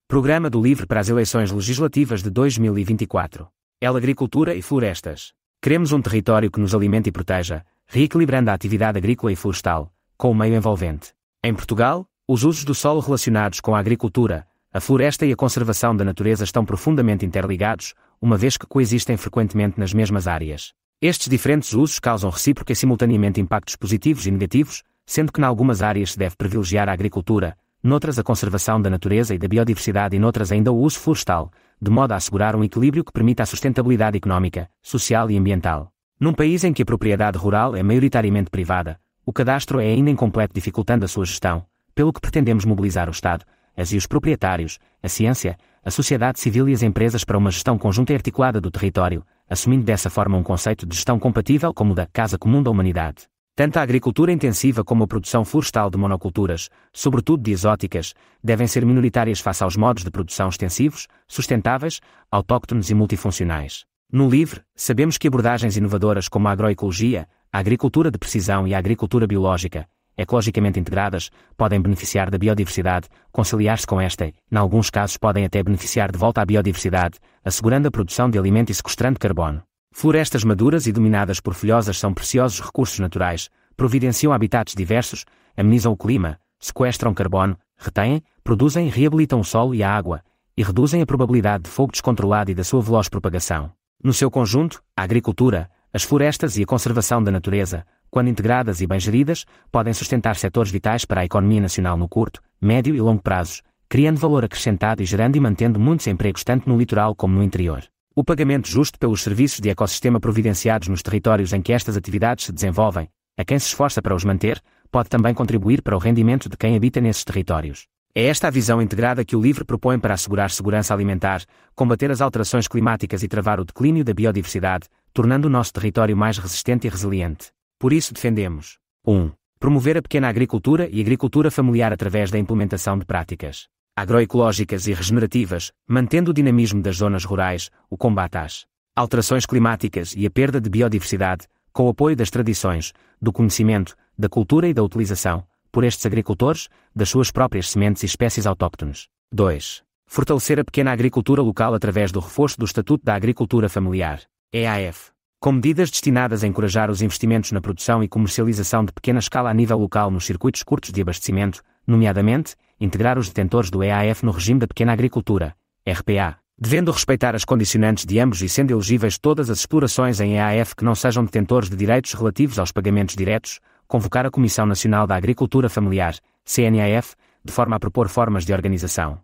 Programa do LIVRE para as eleições legislativas de 2024. Agricultura e florestas. Queremos um território que nos alimente e proteja, reequilibrando a atividade agrícola e florestal, com o meio envolvente. Em Portugal, os usos do solo relacionados com a agricultura, a floresta e a conservação da natureza estão profundamente interligados, uma vez que coexistem frequentemente nas mesmas áreas. Estes diferentes usos causam recíproca e simultaneamente impactos positivos e negativos, sendo que em algumas áreas se deve privilegiar a agricultura, noutras a conservação da natureza e da biodiversidade e noutras ainda o uso florestal, de modo a assegurar um equilíbrio que permita a sustentabilidade económica, social e ambiental. Num país em que a propriedade rural é maioritariamente privada, o cadastro é ainda incompleto, dificultando a sua gestão, pelo que pretendemos mobilizar o Estado, as e os proprietários, a ciência, a sociedade civil e as empresas para uma gestão conjunta e articulada do território, assumindo dessa forma um conceito de gestão compatível como o da Casa Comum da Humanidade. Tanto a agricultura intensiva como a produção florestal de monoculturas, sobretudo de exóticas, devem ser minoritárias face aos modos de produção extensivos, sustentáveis, autóctones e multifuncionais. No LIVRE, sabemos que abordagens inovadoras como a agroecologia, a agricultura de precisão e a agricultura biológica, ecologicamente integradas, podem beneficiar da biodiversidade, conciliar-se com esta e, em alguns casos podem até beneficiar de volta à biodiversidade, assegurando a produção de alimento e sequestrando carbono. Florestas maduras e dominadas por folhosas são preciosos recursos naturais, providenciam habitats diversos, amenizam o clima, sequestram carbono, retêm, produzem e reabilitam o solo e a água, e reduzem a probabilidade de fogo descontrolado e da sua veloz propagação. No seu conjunto, a agricultura, as florestas e a conservação da natureza, quando integradas e bem geridas, podem sustentar setores vitais para a economia nacional no curto, médio e longo prazos, criando valor acrescentado e gerando e mantendo muitos empregos tanto no litoral como no interior. O pagamento justo pelos serviços de ecossistema providenciados nos territórios em que estas atividades se desenvolvem, a quem se esforça para os manter, pode também contribuir para o rendimento de quem habita nesses territórios. É esta a visão integrada que o LIVRE propõe para assegurar segurança alimentar, combater as alterações climáticas e travar o declínio da biodiversidade, tornando o nosso território mais resistente e resiliente. Por isso defendemos 1. Promover a pequena agricultura e agricultura familiar através da implementação de práticas agroecológicas e regenerativas, mantendo o dinamismo das zonas rurais, o combate às alterações climáticas e a perda de biodiversidade, com o apoio das tradições, do conhecimento, da cultura e da utilização, por estes agricultores, das suas próprias sementes e espécies autóctones. 2. Fortalecer a pequena agricultura local através do reforço do Estatuto da Agricultura Familiar, EAF, com medidas destinadas a encorajar os investimentos na produção e comercialização de pequena escala a nível local nos circuitos curtos de abastecimento, nomeadamente, integrar os detentores do EAF no regime da pequena agricultura, RPA, devendo respeitar as condicionantes de ambos e sendo elegíveis todas as explorações em EAF que não sejam detentores de direitos relativos aos pagamentos diretos, convocar a Comissão Nacional da Agricultura Familiar, CNAF, de forma a propor formas de organização,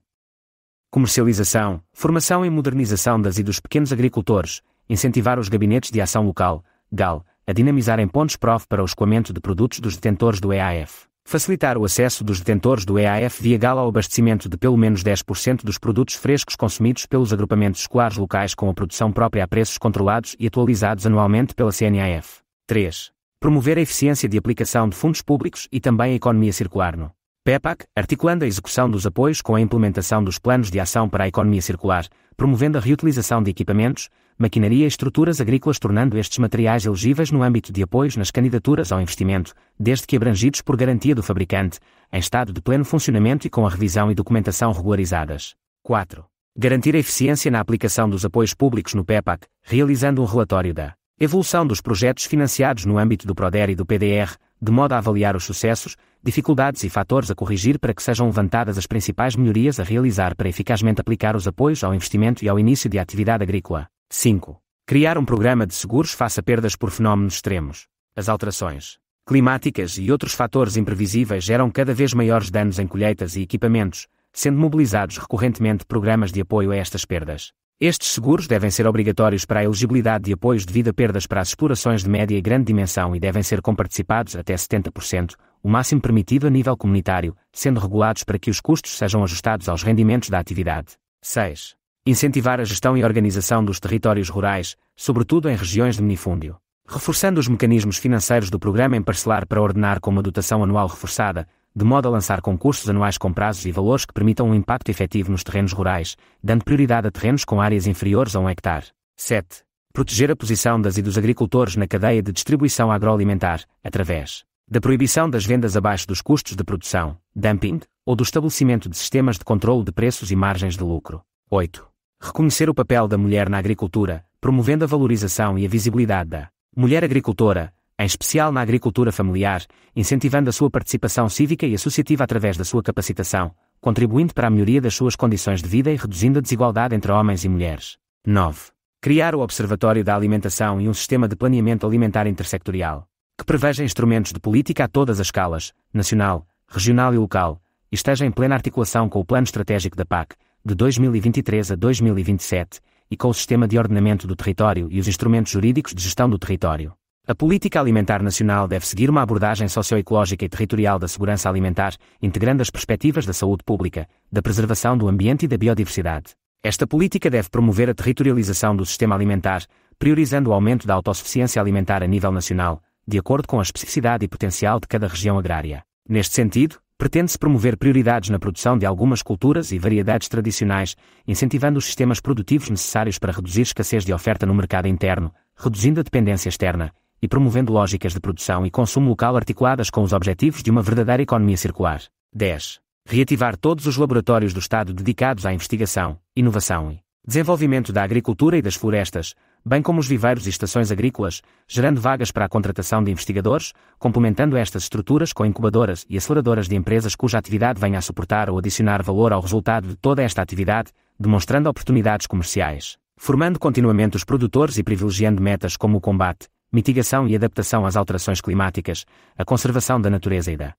comercialização, formação e modernização das e dos pequenos agricultores, incentivar os gabinetes de ação local, GAL, a dinamizarem pontos-prova para o escoamento de produtos dos detentores do EAF. Facilitar o acesso dos detentores do EAF via GAL ao abastecimento de pelo menos 10% dos produtos frescos consumidos pelos agrupamentos escolares locais com a produção própria a preços controlados e atualizados anualmente pela CNAF. 3. Promover a eficiência de aplicação de fundos públicos e também a economia circular no PEPAC, articulando a execução dos apoios com a implementação dos planos de ação para a economia circular, promovendo a reutilização de equipamentos, maquinaria e estruturas agrícolas, tornando estes materiais elegíveis no âmbito de apoios nas candidaturas ao investimento, desde que abrangidos por garantia do fabricante, em estado de pleno funcionamento e com a revisão e documentação regularizadas. 4. Garantir a eficiência na aplicação dos apoios públicos no PEPAC, realizando um relatório da evolução dos projetos financiados no âmbito do PRODER e do PDR, de modo a avaliar os sucessos, dificuldades e fatores a corrigir para que sejam levantadas as principais melhorias a realizar para eficazmente aplicar os apoios ao investimento e ao início de atividade agrícola. 5. Criar um programa de seguros face a perdas por fenómenos extremos. As alterações climáticas e outros fatores imprevisíveis geram cada vez maiores danos em colheitas e equipamentos, sendo mobilizados recorrentemente programas de apoio a estas perdas. Estes seguros devem ser obrigatórios para a elegibilidade de apoios devido a perdas para as explorações de média e grande dimensão e devem ser comparticipados até 70%, o máximo permitido a nível comunitário, sendo regulados para que os custos sejam ajustados aos rendimentos da atividade. 6. Incentivar a gestão e organização dos territórios rurais, sobretudo em regiões de minifúndio. Reforçando os mecanismos financeiros do programa em parcelar para ordenar com uma dotação anual reforçada, de modo a lançar concursos anuais com prazos e valores que permitam um impacto efetivo nos terrenos rurais, dando prioridade a terrenos com áreas inferiores a 1 hectare. 7. Proteger a posição das e dos agricultores na cadeia de distribuição agroalimentar, através Da proibição das vendas abaixo dos custos de produção, dumping, ou do estabelecimento de sistemas de controlo de preços e margens de lucro. 8. Reconhecer o papel da mulher na agricultura, promovendo a valorização e a visibilidade da mulher agricultora, em especial na agricultura familiar, incentivando a sua participação cívica e associativa através da sua capacitação, contribuindo para a melhoria das suas condições de vida e reduzindo a desigualdade entre homens e mulheres. 9. Criar o Observatório da Alimentação e um sistema de planeamento alimentar intersectorial, que preveja instrumentos de política a todas as escalas, nacional, regional e local, e esteja em plena articulação com o Plano Estratégico da PAC, de 2023 a 2027, e com o Sistema de Ordenamento do Território e os instrumentos jurídicos de gestão do território. A política alimentar nacional deve seguir uma abordagem socioecológica e territorial da segurança alimentar, integrando as perspectivas da saúde pública, da preservação do ambiente e da biodiversidade. Esta política deve promover a territorialização do sistema alimentar, priorizando o aumento da autossuficiência alimentar a nível nacional, de acordo com a especificidade e potencial de cada região agrária. Neste sentido, pretende-se promover prioridades na produção de algumas culturas e variedades tradicionais, incentivando os sistemas produtivos necessários para reduzir a escassez de oferta no mercado interno, reduzindo a dependência externa, e promovendo lógicas de produção e consumo local articuladas com os objetivos de uma verdadeira economia circular. 10. Reativar todos os laboratórios do Estado dedicados à investigação, inovação e desenvolvimento da agricultura e das florestas, bem como os viveiros e estações agrícolas, gerando vagas para a contratação de investigadores, complementando estas estruturas com incubadoras e aceleradoras de empresas cuja atividade venha a suportar ou adicionar valor ao resultado de toda esta atividade, demonstrando oportunidades comerciais, formando continuamente os produtores e privilegiando metas como o combate, mitigação e adaptação às alterações climáticas, a conservação da natureza e da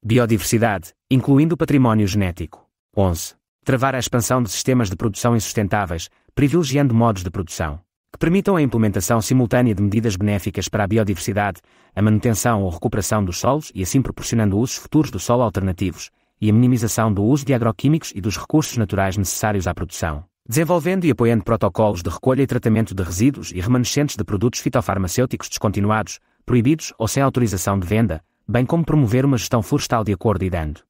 biodiversidade, incluindo o património genético. 11. Travar a expansão de sistemas de produção insustentáveis, privilegiando modos de produção que permitam a implementação simultânea de medidas benéficas para a biodiversidade, a manutenção ou recuperação dos solos e assim proporcionando usos futuros do solo alternativos, e a minimização do uso de agroquímicos e dos recursos naturais necessários à produção, desenvolvendo e apoiando protocolos de recolha e tratamento de resíduos e remanescentes de produtos fitofarmacêuticos descontinuados, proibidos ou sem autorização de venda, bem como promover uma gestão florestal de acordo e dando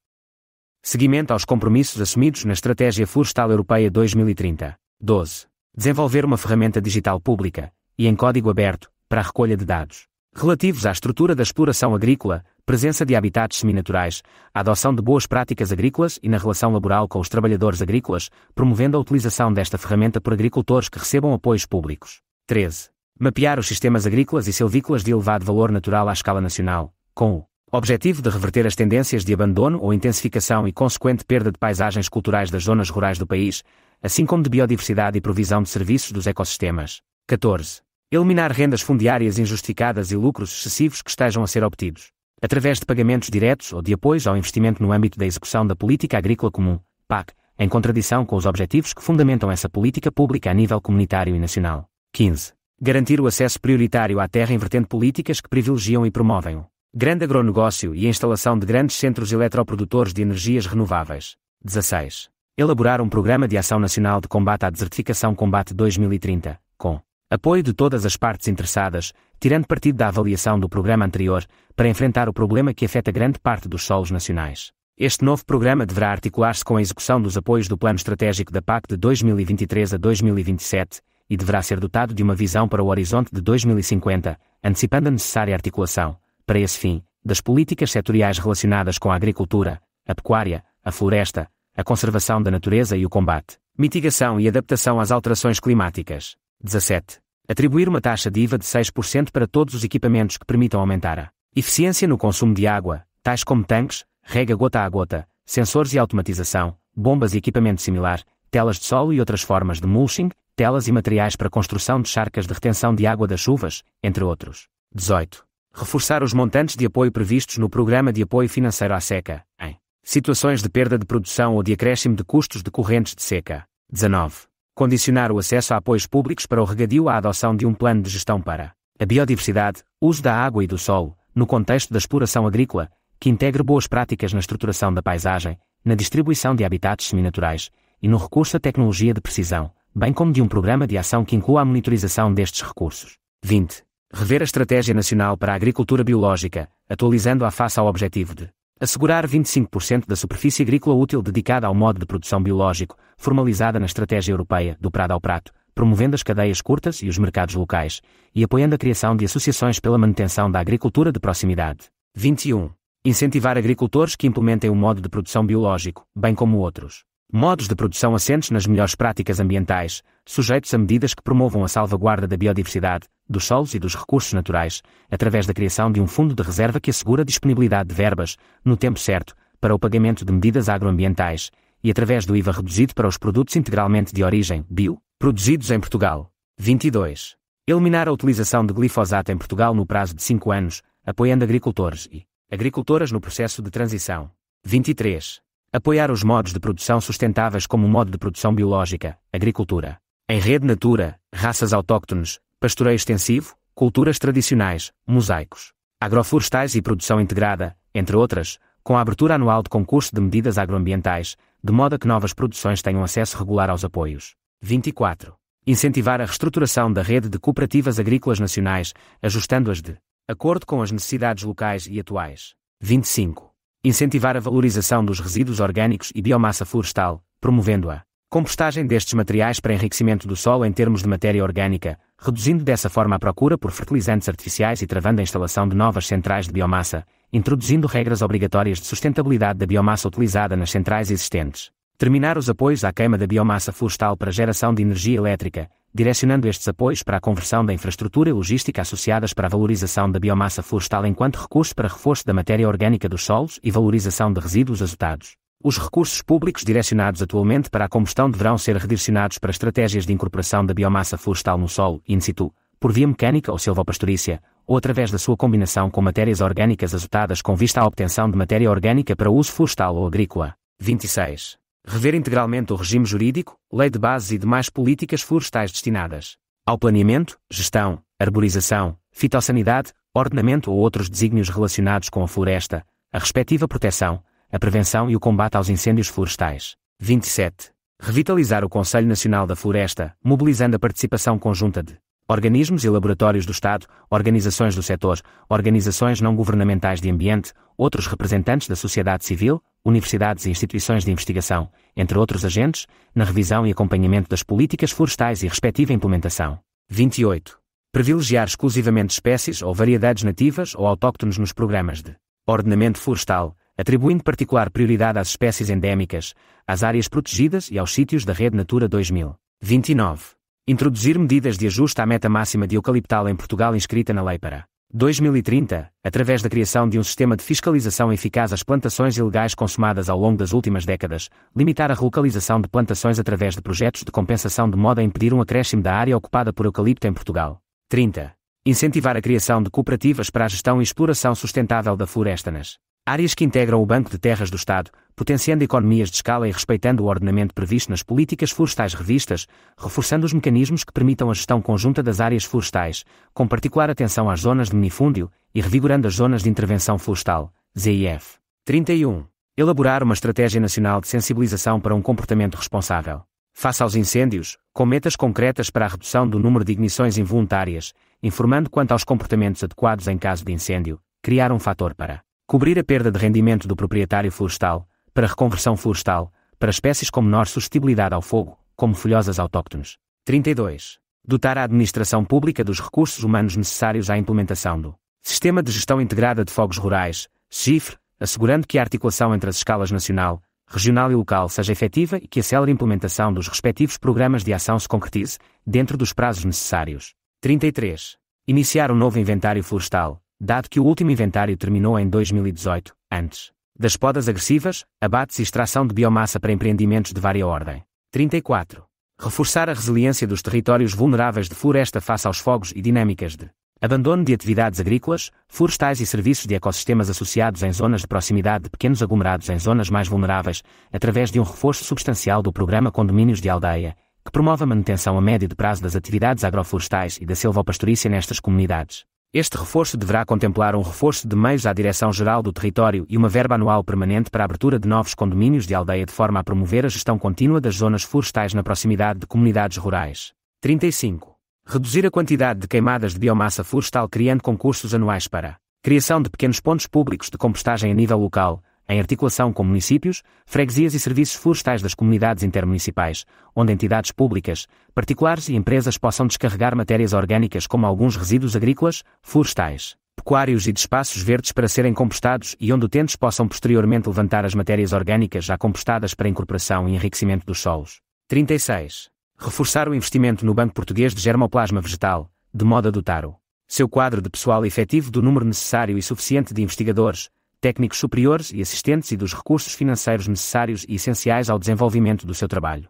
seguimento aos compromissos assumidos na Estratégia Florestal Europeia 2030. 12. Desenvolver uma ferramenta digital pública, e em código aberto, para a recolha de dados relativos à estrutura da exploração agrícola, presença de habitats seminaturais, a adoção de boas práticas agrícolas e na relação laboral com os trabalhadores agrícolas, promovendo a utilização desta ferramenta por agricultores que recebam apoios públicos. 13. Mapear os sistemas agrícolas e silvícolas de elevado valor natural à escala nacional, com o objetivo de reverter as tendências de abandono ou intensificação e consequente perda de paisagens culturais das zonas rurais do país, assim como de biodiversidade e provisão de serviços dos ecossistemas. 14. Eliminar rendas fundiárias injustificadas e lucros excessivos que estejam a ser obtidos através de pagamentos diretos ou de apoios ao investimento no âmbito da execução da Política Agrícola Comum, PAC, em contradição com os objetivos que fundamentam essa política pública a nível comunitário e nacional. 15. Garantir o acesso prioritário à terra invertendo políticas que privilegiam e promovem o grande agronegócio e a instalação de grandes centros eletroprodutores de energias renováveis. 16. Elaborar um Programa de Ação Nacional de Combate à Desertificação Combate 2030, com apoio de todas as partes interessadas, tirando partido da avaliação do programa anterior, para enfrentar o problema que afeta grande parte dos solos nacionais. Este novo programa deverá articular-se com a execução dos apoios do Plano Estratégico da PAC de 2023 a 2027, e deverá ser dotado de uma visão para o horizonte de 2050, antecipando a necessária articulação, para esse fim, das políticas setoriais relacionadas com a agricultura, a pecuária, a floresta, a conservação da natureza e o combate, mitigação e adaptação às alterações climáticas. 17. Atribuir uma taxa de IVA de 6% para todos os equipamentos que permitam aumentar a eficiência no consumo de água, tais como tanques, rega gota a gota, sensores e automatização, bombas e equipamento similar, telas de solo e outras formas de mulching, telas e materiais para construção de charcas de retenção de água das chuvas, entre outros. 18. Reforçar os montantes de apoio previstos no Programa de Apoio Financeiro à Seca, em situações de perda de produção ou de acréscimo de custos decorrentes de seca. 19. Condicionar o acesso a apoios públicos para o regadio à adoção de um plano de gestão para a biodiversidade, uso da água e do solo, no contexto da exploração agrícola, que integre boas práticas na estruturação da paisagem, na distribuição de habitats seminaturais e no recurso à tecnologia de precisão, bem como de um programa de ação que inclua a monitorização destes recursos. 20. Rever a Estratégia Nacional para a Agricultura Biológica, atualizando-a face ao objetivo de assegurar 25% da superfície agrícola útil dedicada ao modo de produção biológico, formalizada na Estratégia Europeia do Prado ao Prato, promovendo as cadeias curtas e os mercados locais, e apoiando a criação de associações pela manutenção da agricultura de proximidade. 21. Incentivar agricultores que implementem um modo de produção biológico, bem como outros modos de produção assentes nas melhores práticas ambientais, sujeitos a medidas que promovam a salvaguarda da biodiversidade, dos solos e dos recursos naturais, através da criação de um fundo de reserva que assegura a disponibilidade de verbas, no tempo certo, para o pagamento de medidas agroambientais, e através do IVA reduzido para os produtos integralmente de origem bio, produzidos em Portugal. 22. Eliminar a utilização de glifosato em Portugal no prazo de 5 anos, apoiando agricultores e agricultoras no processo de transição. 23. Apoiar os modos de produção sustentáveis como o modo de produção biológica, agricultura em rede natura, raças autóctones, pastoreio extensivo, culturas tradicionais, mosaicos, agroflorestais e produção integrada, entre outras, com a abertura anual de concurso de medidas agroambientais, de modo a que novas produções tenham acesso regular aos apoios. 24. Incentivar a reestruturação da rede de cooperativas agrícolas nacionais, ajustando-as de acordo com as necessidades locais e atuais. 25. Incentivar a valorização dos resíduos orgânicos e biomassa florestal, promovendo a compostagem destes materiais para enriquecimento do solo em termos de matéria orgânica, reduzindo dessa forma a procura por fertilizantes artificiais e travando a instalação de novas centrais de biomassa, introduzindo regras obrigatórias de sustentabilidade da biomassa utilizada nas centrais existentes. Terminar os apoios à queima da biomassa florestal para geração de energia elétrica, direcionando estes apoios para a conversão da infraestrutura e logística associadas para a valorização da biomassa florestal enquanto recurso para reforço da matéria orgânica dos solos e valorização de resíduos azotados. Os recursos públicos direcionados atualmente para a combustão deverão ser redirecionados para estratégias de incorporação da biomassa florestal no solo, in situ, por via mecânica ou silvopastorícia, ou através da sua combinação com matérias orgânicas azotadas com vista à obtenção de matéria orgânica para uso florestal ou agrícola. 26. Rever integralmente o regime jurídico, lei de bases e demais políticas florestais destinadas ao planeamento, gestão, arborização, fitossanidade, ordenamento ou outros desígnios relacionados com a floresta, a respectiva proteção, a prevenção e o combate aos incêndios florestais. 27. Revitalizar o Conselho Nacional da Floresta, mobilizando a participação conjunta de organismos e laboratórios do Estado, organizações do setor, organizações não governamentais de ambiente, outros representantes da sociedade civil, universidades e instituições de investigação, entre outros agentes, na revisão e acompanhamento das políticas florestais e respectiva implementação. 28. Privilegiar exclusivamente espécies ou variedades nativas ou autóctones nos programas de ordenamento florestal, atribuindo particular prioridade às espécies endémicas, às áreas protegidas e aos sítios da Rede Natura 2000. 29. Introduzir medidas de ajuste à meta máxima de eucaliptal em Portugal inscrita na lei para 2030, através da criação de um sistema de fiscalização eficaz às plantações ilegais consumadas ao longo das últimas décadas, limitar a relocalização de plantações através de projetos de compensação de modo a impedir um acréscimo da área ocupada por eucalipto em Portugal. 30. Incentivar a criação de cooperativas para a gestão e exploração sustentável da floresta nas áreas que integram o Banco de Terras do Estado, potenciando economias de escala e respeitando o ordenamento previsto nas políticas florestais revistas, reforçando os mecanismos que permitam a gestão conjunta das áreas florestais, com particular atenção às zonas de minifúndio, e revigorando as zonas de intervenção florestal, ZIF. 31. Elaborar uma estratégia nacional de sensibilização para um comportamento responsável face aos incêndios, com metas concretas para a redução do número de ignições involuntárias, informando quanto aos comportamentos adequados em caso de incêndio, criar um fator para cobrir a perda de rendimento do proprietário florestal, para reconversão florestal, para espécies com menor suscetibilidade ao fogo, como folhosas autóctones. 32. Dotar a administração pública dos recursos humanos necessários à implementação do Sistema de Gestão Integrada de Fogos Rurais, SGIFRE, assegurando que a articulação entre as escalas nacional, regional e local seja efetiva e que a célere implementação dos respectivos programas de ação se concretize, dentro dos prazos necessários. 33. Iniciar um novo inventário florestal, dado que o último inventário terminou em 2018, antes das podas agressivas, abates e extração de biomassa para empreendimentos de vária ordem. 34. Reforçar a resiliência dos territórios vulneráveis de floresta face aos fogos e dinâmicas de abandono de atividades agrícolas, florestais e serviços de ecossistemas associados em zonas de proximidade de pequenos aglomerados em zonas mais vulneráveis, através de um reforço substancial do programa Condomínios de Aldeia, que promove a manutenção a médio prazo das atividades agroflorestais e da silvopastorícia nestas comunidades. Este reforço deverá contemplar um reforço de meios à Direção-Geral do Território e uma verba anual permanente para a abertura de novos condomínios de aldeia de forma a promover a gestão contínua das zonas florestais na proximidade de comunidades rurais. 35. Reduzir a quantidade de queimadas de biomassa florestal criando concursos anuais para criação de pequenos pontos públicos de compostagem a nível local, em articulação com municípios, freguesias e serviços florestais das comunidades intermunicipais, onde entidades públicas, particulares e empresas possam descarregar matérias orgânicas como alguns resíduos agrícolas, florestais. pecuários e de espaços verdes para serem compostados e onde utentes possam posteriormente levantar as matérias orgânicas já compostadas para incorporação e enriquecimento dos solos. 36. Reforçar o investimento no Banco Português de Germoplasma Vegetal, de modo a dotar o seu quadro de pessoal efetivo do número necessário e suficiente de investigadores, técnicos superiores e assistentes e dos recursos financeiros necessários e essenciais ao desenvolvimento do seu trabalho.